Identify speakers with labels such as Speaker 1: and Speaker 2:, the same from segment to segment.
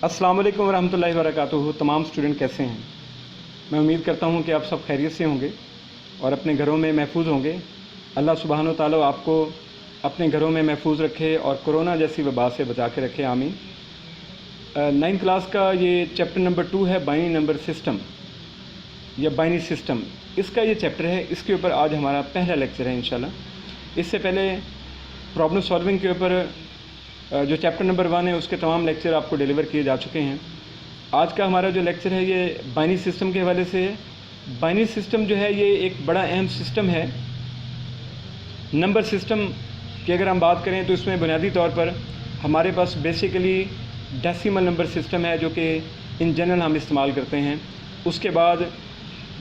Speaker 1: अस्सलाम वालेकुम वरहमतुल्लाहि वबरकातुहू। तमाम स्टूडेंट कैसे हैं? मैं उम्मीद करता हूं कि आप सब खैरियत से होंगे और अपने घरों में महफूज होंगे। अल्लाह सुब्हानो तआला आपको अपने घरों में महफूज रखे और कोरोना जैसी वबा से बचा के रखे, आमीन। 9th क्लास का ये चैप्टर नंबर 2 है, बाइनरी नंबर सिस्टम या बाइनरी सिस्टम। इसका ये चैप्टर है, इसके ऊपर आज हमारा पहला लेक्चर है इंशाल्लाह। इससे पहले प्रॉब्लम सॉल्विंग के ऊपर जो चैप्टर नंबर 1 है उसके तमाम लेक्चर आपको डिलीवर किए जा चुके हैं। आज का हमारा जो लेक्चर है ये बाइनरी सिस्टम के हवाले से है। बाइनरी सिस्टम जो है ये एक बड़ा अहम सिस्टम है। नंबर सिस्टम की अगर हम बात करें तो इसमें बुनियादी तौर पर हमारे पास बेसिकली डेसिमल नंबर सिस्टम है जो कि इन जनरल हम इस्तेमाल करते हैं। उसके बाद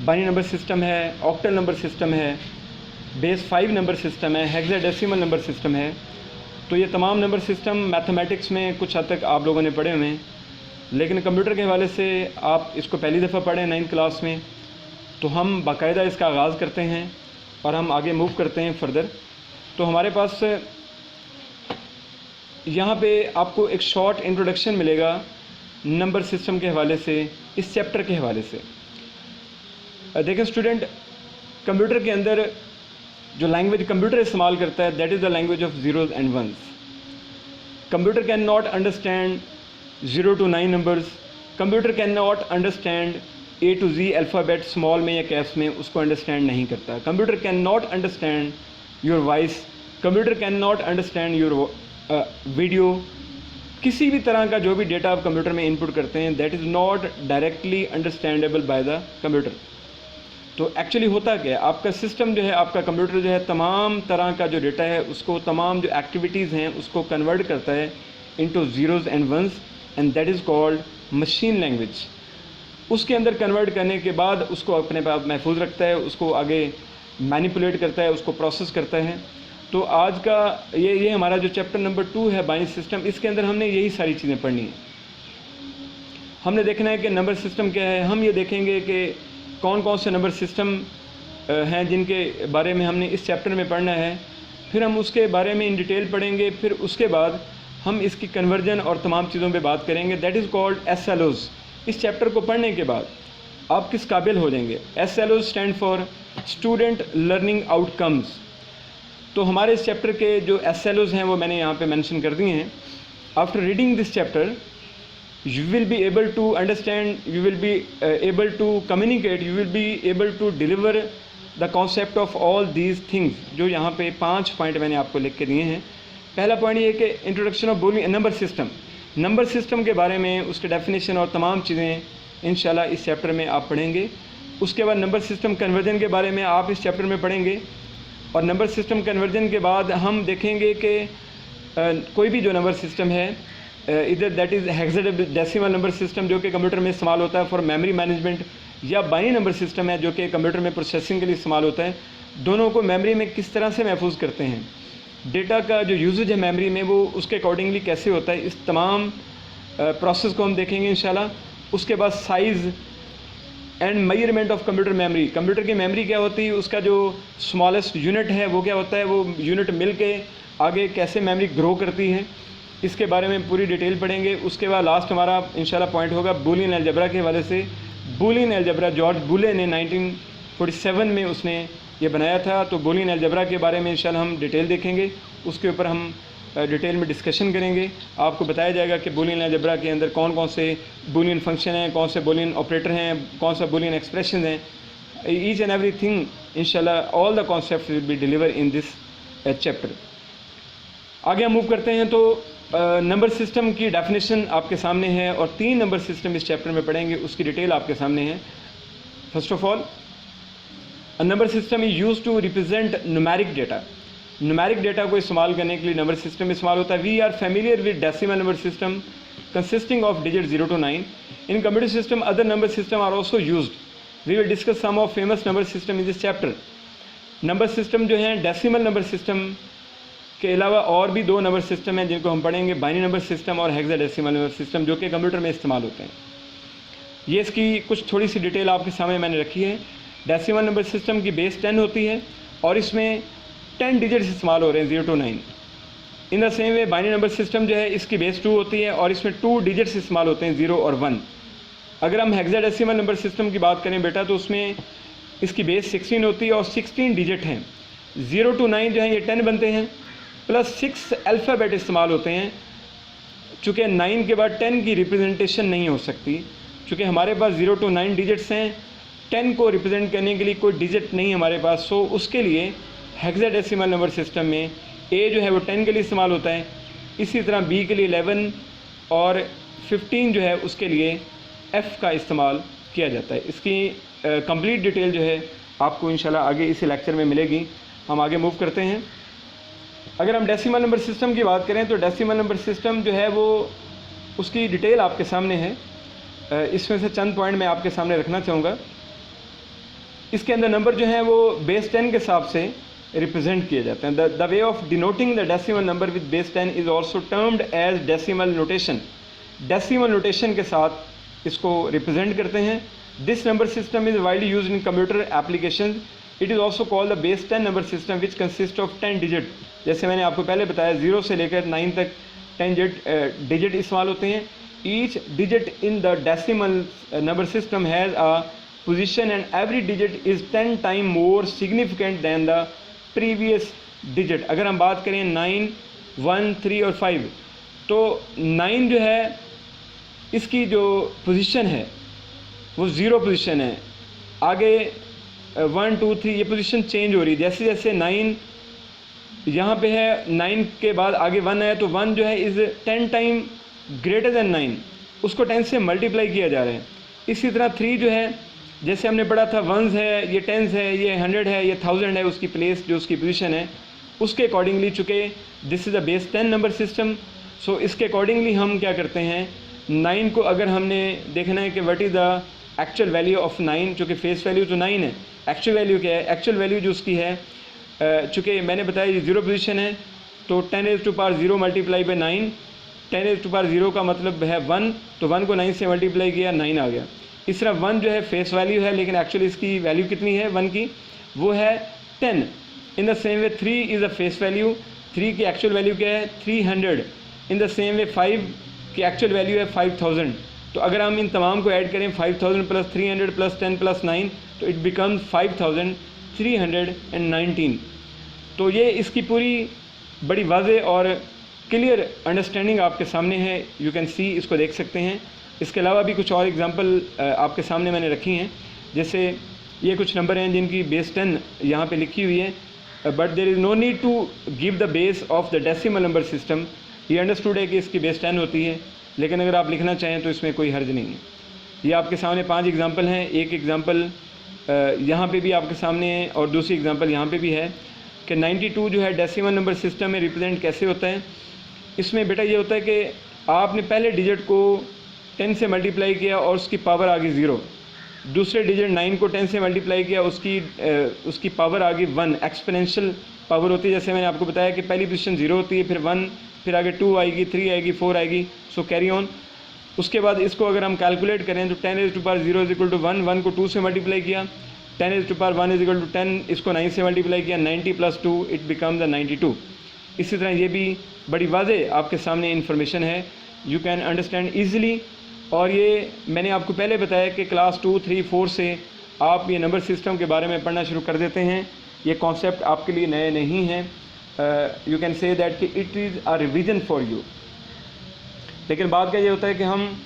Speaker 1: बाइनरी नंबर सिस्टम है, ऑक्टल नंबर सिस्टम है, बेस 5 नंबर सिस्टम है, हेक्साडेसिमल नंबर सिस्टम है। तो ये तमाम नंबर सिस्टम मैथमेटिक्स में कुछ हद तक आप लोगों ने पढ़े हुए हैं, लेकिन कंप्यूटर के हवाले से आप इसको पहली दफ़ा पढ़ें 9th क्लास में, तो हम बाकायदा इसका आगाज़ करते हैं और हम आगे मूव करते हैं फर्दर। तो हमारे पास यहाँ पे आपको एक शॉर्ट इंट्रोडक्शन मिलेगा नंबर सिस्टम के हवाले से, इस चैप्टर के हवाले से। देखें स्टूडेंट, कंप्यूटर के अंदर जो लैंग्वेज कंप्यूटर इस्तेमाल करता है that is the language of zeros and ones. Computer can not understand 0 to 9 numbers. Computer can not understand A to Z alphabet small में या कैप्स में, उसको अंडरस्टैंड नहीं करता। Computer can not understand your voice. Computer can not understand your video. किसी भी तरह का जो भी डेटा आप कंप्यूटर में इनपुट करते हैं that is not directly understandable by the computer. तो एक्चुअली होता क्या है, आपका सिस्टम जो है, आपका कंप्यूटर जो है, तमाम तरह का जो डेटा है उसको, तमाम जो एक्टिविटीज़ हैं उसको कन्वर्ट करता है into zeros and ones, and that is called machine language. उसके अंदर कन्वर्ट करने के बाद उसको अपने पास महफूज रखता है, उसको आगे मैनिपुलेट करता है, उसको प्रोसेस करता है। तो आज का ये हमारा जो चैप्टर नंबर 2 है बाइनरी सिस्टम, इसके अंदर हमने यही सारी चीज़ें पढ़नी है। हमने देखना है कि नंबर सिस्टम क्या है, हम ये देखेंगे कि कौन कौन से नंबर सिस्टम हैं जिनके बारे में हमने इस चैप्टर में पढ़ना है। फिर हम उसके बारे में इन डिटेल पढ़ेंगे। फिर उसके बाद हम इसकी कन्वर्जन और तमाम चीज़ों पे बात करेंगे, दैट इज़ कॉल्ड SLOs। इस चैप्टर को पढ़ने के बाद आप किस काबिल हो जाएंगे। SLOs stand for student learning outcomes. तो हमारे इस चैप्टर के जो SLOs हैं वो मैंने यहाँ पे मेंशन कर दिए हैं। After reading this chapter you will be able to understand, you will be able to communicate, you will be able to deliver the concept of all these things। जो यहाँ पे 5 पॉइंट मैंने आपको लिख के दिए हैं। पहला पॉइंट ये कि introduction of Boolean number system. Number system के बारे में, उसके डेफिनेशन और तमाम चीज़ें इंशाल्लाह इस चैप्टर में आप पढ़ेंगे। उसके बाद नंबर सिस्टम कन्वर्जन के बारे में आप इस चैप्टर में पढ़ेंगे। और नंबर सिस्टम कन्वर्जन के बाद हम देखेंगे कि कोई भी जो नंबर सिस्टम है, इधर that is hexadecimal number system जो कि कंप्यूटर में इस्तेमाल होता है फॉर मेमोरी मैनेजमेंट, या बाइनरी नंबर सिस्टम है जो कि कंप्यूटर में प्रोसेसिंग के लिए इस्तेमाल होता है। दोनों को मेमोरी में किस तरह से महफूज करते हैं, डेटा का जो यूजेज है मेमोरी में वो उसके अकॉर्डिंगली कैसे होता है, इस तमाम प्रोसेस को हम देखेंगे इंशाल्लाह। उसके बाद size and measurement of computer memory. Computer की मेमोरी क्या होती है, उसका जो स्मॉलेस्ट यूनिट है वो क्या होता है, वो यूनिट मिल के आगे कैसे मेमोरी ग्रो करती है, इसके बारे में पूरी डिटेल पढ़ेंगे। उसके बाद लास्ट हमारा इंशाल्लाह पॉइंट होगा बूलियन अलजेब्रा के हवाले से। बूलियन अलजेब्रा जॉर्ज बूले ने 1947 में उसने ये बनाया था। तो बूलियन अलजेब्रा के बारे में इंशाल्लाह हम डिटेल देखेंगे, उसके ऊपर हम डिटेल में डिस्कशन करेंगे। आपको बताया जाएगा कि बूलियन अलजेब्रा के अंदर कौन कौन से बूलियन फंक्शन हैं, कौन से बूलियन ऑपरेटर हैं, कौन सा बूलियन एक्सप्रेशन हैं, ईच एंड एवरी थिंग इंशाल्लाह all the concept will be deliver in this chapter. आगे हम मूव करते हैं। तो नंबर सिस्टम की डेफिनेशन आपके सामने है और 3 नंबर सिस्टम इस चैप्टर में पढ़ेंगे, उसकी डिटेल आपके सामने है। First of all, a number system is used to represent numeric data. Numeric data को इस्तेमाल करने के लिए नंबर सिस्टम इस्तेमाल होता है। We are familiar with decimal number system consisting of digit 0 to 9। In computer system other number system are also used. We will discuss some of famous number system in this chapter. Number system जो हैं decimal number system के अलावा और भी 2 number system हैं जिनको हम पढ़ेंगे, बाइनरी नंबर सिस्टम और हेक्साडेसिमल नंबर सिस्टम, जो कि कंप्यूटर में इस्तेमाल होते हैं। ये इसकी कुछ थोड़ी सी डिटेल आपके सामने मैंने रखी है। डेसिमल नंबर सिस्टम की बेस 10 होती है और इसमें 10 डिजिट्स इस्तेमाल हो रहे हैं 0 to 9। In the same way binary number system जो है इसकी बेस 2 होती है और इसमें 2 डिजिट्स इस्तेमाल होते हैं 0 और 1। अगर हम हेक्साडेसिमल नंबर सिस्टम की बात करें बेटा तो उसमें इसकी बेस 16 होती है और 16 डिजिट हैं। 0 to 9 जो है ये 10 बनते हैं, प्लस 6 अल्फ़ाबेट इस्तेमाल होते हैं। चूँकि 9 के बाद 10 की रिप्रेजेंटेशन नहीं हो सकती, चूँकि हमारे पास 0 to 9 डिजिट्स हैं, 10 को रिप्रेजेंट करने के लिए कोई डिजिट नहीं हमारे पास। सो उसके लिए हेक्साडेसिमल नंबर सिस्टम में ए जो है वो 10 के लिए इस्तेमाल होता है, इसी तरह बी के लिए 11 और 15 जो है उसके लिए एफ़ का इस्तेमाल किया जाता है। इसकी कंप्लीट डिटेल जो है आपको इंशाल्लाह आगे इसी लेक्चर में मिलेगी। हम आगे मूव करते हैं। अगर हम डेसिमल नंबर सिस्टम की बात करें तो डेसिमल नंबर सिस्टम जो है वो उसकी डिटेल आपके सामने है। इसमें से चंद पॉइंट मैं आपके सामने रखना चाहूँगा। इसके अंदर नंबर जो है वो बेस 10 के हिसाब से रिप्रेजेंट किए जाते हैं। The way of denoting the decimal number with base 10 is also termed as decimal notation. Decimal notation के साथ इसको रिप्रेजेंट करते हैं। This number system is widely used in computer application. It is also called the base 10 number system which consist of 10 digit. जैसे मैंने आपको पहले बताया 0 से लेकर 9 तक 10 डिजिट इस्तेमाल होते हैं। Each digit in the decimal number system has a position and every digit is 10 times more significant than the previous digit। अगर हम बात करें 9, 1, 3 और 5 तो 9 जो है इसकी जो पोजीशन है वो 0 पोजीशन है। आगे 1, 2, 3 ये पोजीशन चेंज हो रही है। जैसे जैसे 9 यहाँ पे है, 9 के बाद आगे 1 है तो 1 जो है इज़ 10 टाइम ग्रेटर देन 9, उसको 10 से मल्टीप्लाई किया जा रहा है। इसी तरह 3 जो है जैसे हमने पढ़ा था 1s है, ये 10s है, ये 100 है, ये 1000 है, उसकी प्लेस जो उसकी पोजीशन है उसके अकॉर्डिंगली, चूँकि this is a base 10 number system, so इसके अकॉर्डिंगली हम क्या करते हैं 9 को अगर हमने देखना है कि what is the actual value of 9, चूँकि फेस वैल्यू तो 9 है, एक्चुअल वैल्यू क्या है, एक्चुअल वैल्यू जो उसकी है चूँकि मैंने बताया ये 0 पोजीशन है तो 10⁻0 मल्टीप्लाई बाई 9, 10⁻0 का मतलब है 1, तो 1 को 9 से मल्टीप्लाई किया 9 आ गया। इस तरह 1 जो है फेस वैल्यू है लेकिन एक्चुअली इसकी वैल्यू कितनी है 1 की, वो है 10। In the same way 3 is a face value, 3 की एक्चुअल वैल्यू क्या है 300। इन द सेम वे 5 की एक्चुअल वैल्यू है 5000। तो अगर हम इन तमाम को ऐड करें 5000 प्लस 300 प्लस 10 प्लस 9 तो इट बिकम्स 5319। तो ये इसकी पूरी बड़ी वाज़ेह और क्लियर अंडरस्टैंडिंग आपके सामने है। यू कैन सी, इसको देख सकते हैं। इसके अलावा भी कुछ और एग्जांपल आपके सामने मैंने रखी हैं। जैसे ये कुछ नंबर हैं जिनकी बेस 10 यहाँ पे लिखी हुई है, but there is no need to give the base of the decimal number system. ये अंडरस्टूड है कि इसकी बेस 10 होती है, लेकिन अगर आप लिखना चाहें तो इसमें कोई हर्ज नहीं है। ये आपके सामने 5 एग्जांपल हैं। एक एग्जांपल यहाँ पे भी आपके सामने है और दूसरी एग्जांपल यहाँ पे भी है कि 92 जो है डेसिमल नंबर सिस्टम में रिप्रेजेंट कैसे होता है। इसमें बेटा ये होता है कि आपने पहले डिजिट को 10 से मल्टीप्लाई किया और उसकी पावर आ गई 0, दूसरे डिजिट 9 को 10 से मल्टीप्लाई किया उसकी पावर आ गई 1। एक्सपोनेंशियल पावर होती है, जैसे मैंने आपको बताया कि पहली पोजीशन 0 होती है, फिर 1, फिर आगे 2 आएगी, 3 आएगी, 4 आएगी, सो कैरी ऑन। उसके बाद इसको अगर हम कैलकुलेट करें तो 10⁻0 इज इक्वल टू 1, 1 को 2 से मल्टीप्लाई किया, 10⁻1 इज इक्वल टू 10, इसको 9 से मल्टीप्लाई किया, 90 प्लस 2 इट बिकम्स 92। इसी तरह ये भी बड़ी वाज़ेह आपके सामने इन्फॉर्मेशन है, यू कैन अंडरस्टैंड ईज़िली। और ये मैंने आपको पहले बताया कि क्लास 2, 3, 4 से आप ये नंबर सिस्टम के बारे में पढ़ना शुरू कर देते हैं। ये कॉन्सेप्ट आपके लिए नए नहीं हैं। यू कैन से दैट कि it is a revision for you. लेकिन बात का ये होता है कि हम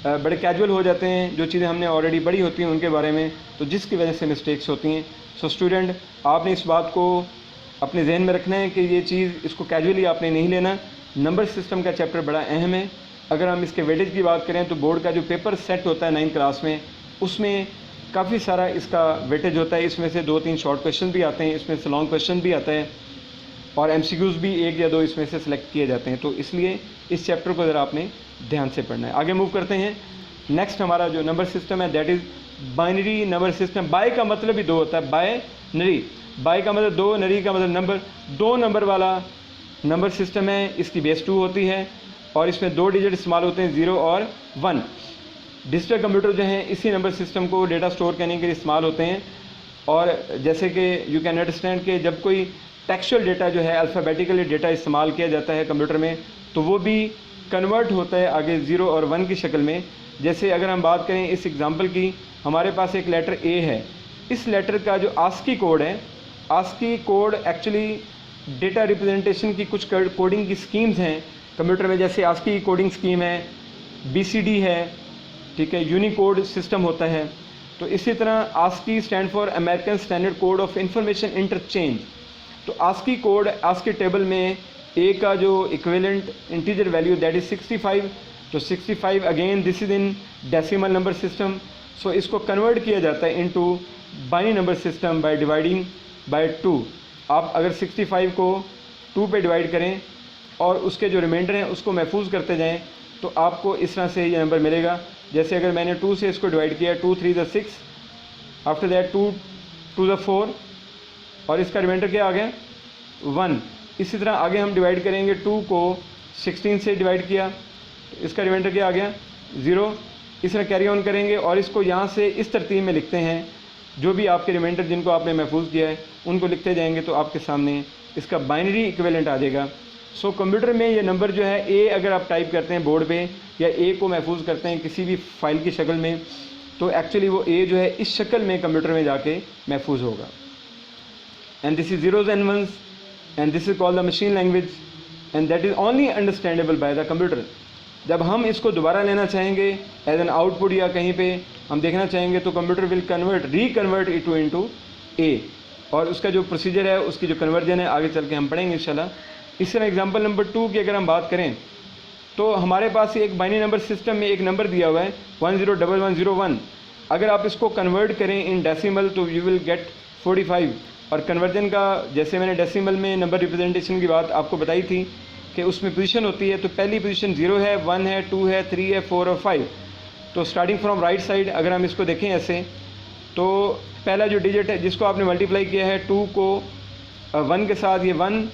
Speaker 1: बड़े कैजुअल हो जाते हैं, जो चीज़ें हमने ऑलरेडी पढ़ी होती हैं उनके बारे में, तो जिसकी वजह से मिस्टेक्स होती हैं। सो स्टूडेंट, आपने इस बात को अपने जहन में रखना है कि ये चीज़, इसको कैजुअली आपने नहीं लेना। नंबर सिस्टम का चैप्टर बड़ा अहम है। अगर हम इसके वेटेज की बात करें तो बोर्ड का जो पेपर सेट होता है 9th क्लास में, उसमें काफ़ी सारा इसका वेटेज होता है। इसमें से 2-3 शॉर्ट क्वेश्चन भी आते हैं, इसमें से लॉन्ग क्वेश्चन भी आता है और MCQs भी 1 या 2 इसमें से सिलेक्ट किए जाते हैं। तो इसलिए इस चैप्टर को ज़रा आपने ध्यान से पढ़ना है। आगे मूव करते हैं। नेक्स्ट हमारा जो नंबर सिस्टम है that is binary number system. Bi का मतलब ही 2 होता है, बाइनरी। बाय का मतलब 2, नरी का मतलब नंबर। 2 नंबर वाला नंबर सिस्टम है, इसकी बेस 2 होती है और इसमें 2 डिजिट इस्तेमाल होते हैं, 0 और 1। डिजिटल कंप्यूटर जो हैं इसी नंबर सिस्टम को डेटा स्टोर करने के लिए इस्तेमाल होते हैं। और जैसे कि यू कैन अंडरस्टैंड कि जब कोई टेक्सचुअल डेटा जो है, अल्फ़ाबेटिकली डेटा इस्तेमाल किया जाता है कंप्यूटर में, तो वो भी कन्वर्ट होता है आगे 0 और 1 की शक्ल में। जैसे अगर हम बात करें इस एग्ज़ाम्पल की, हमारे पास एक लेटर ए है, इस लेटर का जो आस्की कोड है, ASCII code actually data representation की कुछ कोडिंग की स्कीम्स हैं कंप्यूटर में, जैसे आस्की की कोडिंग स्कीम है, BCD है, ठीक है, यूनिकोड सिस्टम होता है। तो इसी तरह ASCII stand for American standard code of information interchange. तो आस्की कोड, आस्की टेबल में ए का जो equivalent integer value that is 65, तो 65 again this is in decimal number system. So इसको कन्वर्ट किया जाता है into binary number system by dividing by 2। आप अगर 65 को 2 पे डिवाइड करें और उसके जो रिमाइंडर हैं उसको महफूज करते जाएं, तो आपको इस तरह से ये नंबर मिलेगा। जैसे अगर मैंने 2 से इसको डिवाइड किया, 2 3 ज़ा 6, आफ्टर दैट 2 2 ज़ा 4, और इसका रिमाइंडर क्या आ गया 1। इसी तरह आगे हम डिवाइड करेंगे, 2 को 16 से डिवाइड किया, तो इसका रिमाइंडर क्या आ गया 0। इस तरह कैरी ऑन करेंगे और इसको यहाँ से इस तरतीब में लिखते हैं, जो भी आपके रिमाइंडर जिनको आपने महफूज किया है उनको लिखते जाएंगे, तो आपके सामने इसका बाइनरी इक्विवेलेंट आ जाएगा। सो कंप्यूटर में ये नंबर जो है ए अगर आप टाइप करते हैं बोर्ड पे, या ए को महफूज करते हैं किसी भी फाइल की शक्ल में, तो एक्चुअली वो ए जो है इस शक्ल में कंप्यूटर में जाके महफूज होगा। And this is zeros and ones, and this is called the machine language, and that is only understandable by the computer. जब हम इसको दोबारा लेना चाहेंगे एज एन आउटपुट या कहीं पे हम देखना चाहेंगे, तो computer will reconvert it into ए, और उसका जो प्रोसीजर है, उसकी जो कन्वर्जन है, आगे चल के हम पढ़ेंगे इंशाल्लाह। इस तरह एग्जांपल नंबर 2 की अगर हम बात करें, तो हमारे पास एक बाइनरी नंबर सिस्टम में एक नंबर दिया हुआ है 101101। अगर आप इसको कन्वर्ट करें इन डेसिमल, तो यू विल गेट 45। और कन्वर्जन का, जैसे मैंने डेसिमल में नंबर रिप्रेजेंटेशन की बात आपको बताई थी कि उसमें पोजीशन होती है, तो पहली पोजीशन 0 है, 1 है, 2 है, 3 है, 4 और 5। तो स्टार्टिंग फ्रॉम राइट साइड अगर हम इसको देखें ऐसे, तो पहला जो डिजिट है जिसको आपने मल्टीप्लाई किया है 2 को 1 के साथ, ये 1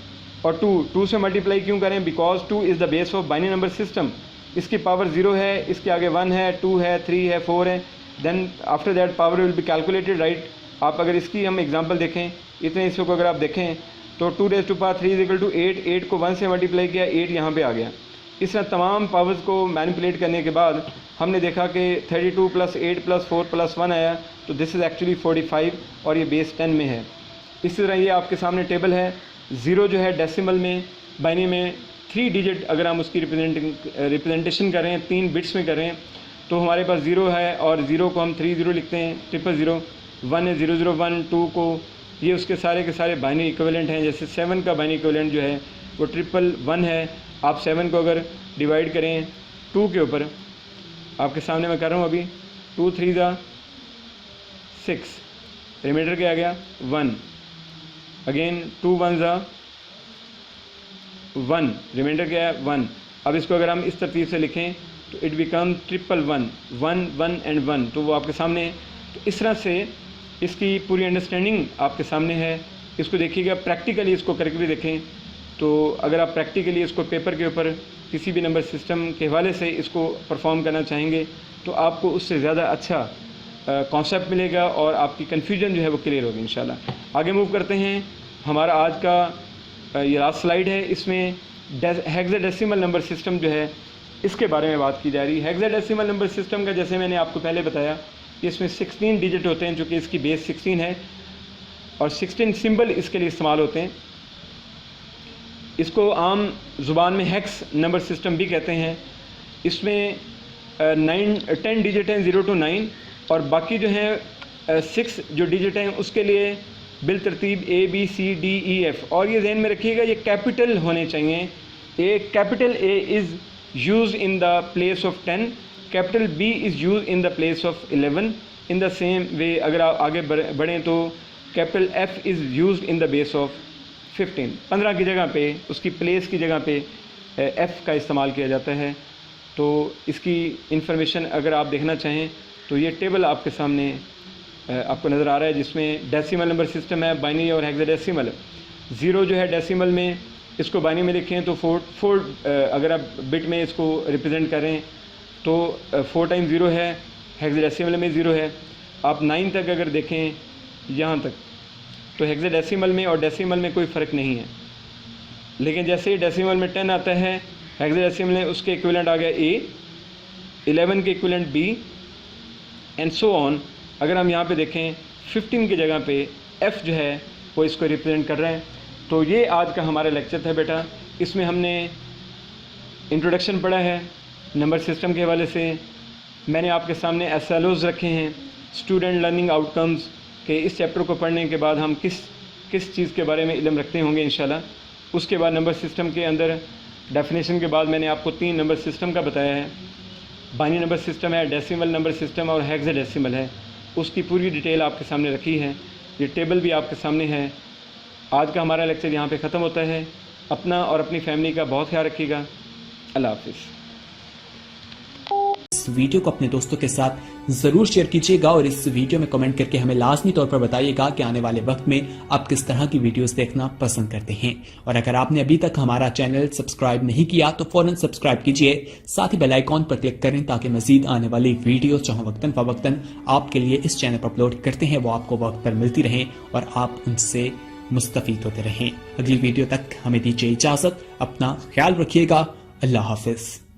Speaker 1: और 2 से मल्टीप्लाई क्यों करें, because 2 is the base of binary number system. इसकी पावर 0 है, इसके आगे 1 है, 2 है, 3 है, 4 है, then after that power will be calculated, right. आप अगर इसकी हम एग्जांपल देखें, इतने हिस्सों को अगर आप देखें, तो 2 raised to power 3 is equal to 8, 8 को 1 से मल्टीप्लाई किया, 8 यहाँ पे आ गया। इस तरह तमाम पावर्स को मैनिपुलेट करने के बाद हमने देखा कि 32 + 8 + 4 + 1 आया, तो दिस इज़ एक्चुअली 45, और ये बेस 10 में है। इसी तरह ये आपके सामने टेबल है। 0 जो है डेसिमल में, बाइनरी में 3 डिजिट अगर हम उसकी रिप्रेजेंटेशन करें, 3 बिट्स में करें, तो हमारे पास 0 है, और 0 को हम 30 लिखते हैं, 000, 1 है 001, 2 को, ये उसके सारे के सारे बाइनरी इक्विवेलेंट हैं। जैसे 7 का बाइनरी इक्विवेलेंट जो है वो 111 है। आप 7 को अगर डिवाइड करें 2 के ऊपर, आपके सामने मैं कर रहा हूँ अभी, 2 3 ज़ा 6, रिमाइंडर क्या आ गया 1, अगेन 2 1 ज़ा 1, रिमाइंडर क्या है 1। अब इसको अगर हम इस तरतीब से लिखें, तो इट बिकम 111, 1 1 एंड 1, तो वो आपके सामने है। तो इस तरह से इसकी पूरी अंडरस्टैंडिंग आपके सामने है। इसको देखिएगा, प्रैक्टिकली इसको करके भी देखें, तो अगर आप प्रैक्टिकली इसको पेपर के ऊपर किसी भी नंबर सिस्टम के हवाले से इसको परफॉर्म करना चाहेंगे, तो आपको उससे ज़्यादा अच्छा कॉन्सेप्ट मिलेगा और आपकी कन्फ्यूजन जो है वो क्लियर होगी इंशाल्लाह। आगे मूव करते हैं। हमारा आज का ये लास्ट स्लाइड है, इसमें हेक्साडेसिमल नंबर सिस्टम जो है इसके बारे में बात की जा रही है। हेक्साडेसिमल नंबर सिस्टम का जैसे मैंने आपको पहले बताया, इसमें 16 डिजिट होते हैं, जो कि इसकी बेस 16 है, और 16 सिंबल इसके लिए इस्तेमाल होते हैं। इसको आम ज़ुबान में हेक्स नंबर सिस्टम भी कहते हैं। इसमें 10 डिजिट हैं 0 to 9, और बाकी जो हैं 6 जो डिजिट हैं उसके लिए बिल तरतीब ABCDEF। और ये ध्यान में रखिएगा, ये कैपिटल होने चाहिए। Capital A is use in the place of 10, capital B is use in the place of 11। In the same way अगर आप आगे बढ़ें तो capital F is use in the base of 15। 15 की जगह पे, उसकी प्लेस की जगह पे F का इस्तेमाल किया जाता है। तो इसकी इंफॉर्मेशन अगर आप देखना चाहें तो ये टेबल आपके सामने आपको नज़र आ रहा है, जिसमें डेसिमल नंबर सिस्टम है, बाइनरी और हेक्साडेसिमल। 0 जो है डेसिमल में, इसको बाइनरी में लिखें तो 4 अगर आप बिट में इसको रिप्रेजेंट करें तो 4 टाइम 0 है, हेक्साडेसिमल में 0 है। आप 9 तक अगर देखें यहाँ तक, तो हेक्साडेसिमल में और डेसिमल में कोई फ़र्क नहीं है। लेकिन जैसे ही डेसिमल में 10 आता है, हेक्साडेसिमल में उसके इक्विवेलेंट आ गया A, 11 के equivalent B and so on. अगर हम यहाँ पे देखें 15 की जगह पे F जो है वो इसको रिप्रेजेंट कर रहा है। तो ये आज का हमारा लेक्चर था बेटा। इसमें हमने इंट्रोडक्शन पढ़ा है नंबर सिस्टम के हवाले से। मैंने आपके सामने SLOs रखे हैं, स्टूडेंट लर्निंग आउटकम्स के। इस चैप्टर को पढ़ने के बाद हम किस चीज़ के बारे में इल्म रखते होंगे इंशाल्लाह। उसके बाद नंबर सिस्टम के अंदर डेफिनेशन के बाद मैंने आपको 3 नंबर सिस्टम का बताया है। बाइनरी नंबर सिस्टम है, डेसिमल नंबर सिस्टम और हेक्साडेसिमल है। उसकी पूरी डिटेल आपके सामने रखी है, ये टेबल भी आपके सामने है। आज का हमारा लेक्चर यहाँ पे ख़त्म होता है। अपना और अपनी फैमिली का बहुत ख्याल रखिएगा। अल्लाह हाफिज़।
Speaker 2: इस वीडियो को अपने दोस्तों के साथ जरूर शेयर कीजिएगा और इस वीडियो में कमेंट करके हमें लाजमी तौर पर बताइएगा कि आने वाले वक्त में आप किस तरह की वीडियोस देखना पसंद करते हैं। और अगर आपने अभी तक हमारा चैनल सब्सक्राइब नहीं किया तो फौरन सब्सक्राइब कीजिए, साथ ही बेल आइकॉन पर क्लिक करें ताकि मजीद आने वाली वीडियो जहां वक्तन फवक्तन आपके लिए इस चैनल पर अपलोड करते हैं वो आपको वक्त पर मिलती रहें और आप उनसे मुस्तफीद होते रहें। अगली वीडियो तक हमें दीजिए इजाजत। अपना ख्याल रखिएगा। अल्लाह हाफिज।